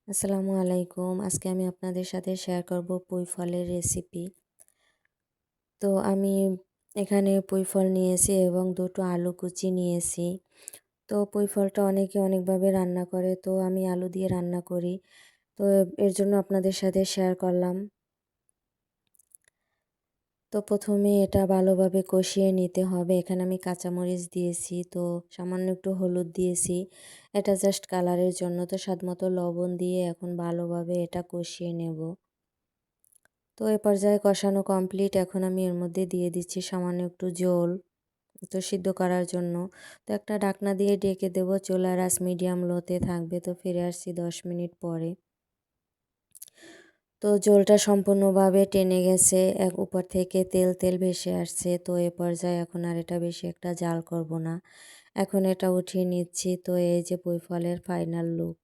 আসসালামু আলাইকুম। আজকে আমি আপনাদের সাথে শেয়ার করব পুঁই ফলের রেসিপি। তো আমি এখানে পুঁই ফল নিয়েছি এবং ২ টো আলু কুচি নিয়েছি। তো পুঁই ফলটা অনেকে অনেকভাবে রান্না করে, তো আমি আলু দিয়ে রান্না করি। তো এর জন্য আপনাদের সাথে শেয়ার করলাম। তো ১ম এ এটা ভালোভাবে কষিয়ে নিতে হবে। এখানে আমি কাঁচামরিচ দিয়েছি, তো সামান্য একটু হলুদ দিয়েছি। এটা জাস্ট কালারের জন্য। তো স্বাদমতো লবণ দিয়ে এখন ভালোভাবে এটা কষিয়ে নেব। তো এ পর্যায়ে কষানো কমপ্লিট। এখন আমি এর মধ্যে দিয়ে দিচ্ছি সামান্য একটু জল, তো সিদ্ধ করার জন্য। তো একটা ঢাকনা দিয়ে ঢেকে দেবো। চুলার আঁচ মিডিয়াম লোতে থাকবে। তো ফিরে আসছি ১০ মিনিট পরে। তো ঝোলটা সম্পূর্ণভাবে টেনে গেছে। উপর থেকে তেল তেল ভেসে আসছে। তো এ পর্যায়ে এখন আর এটা বেশি একটা জাল করব না। এখন এটা উঠিয়ে নিচ্ছি। তো এই যে পুঁই ফলের ফাইনাল লুক।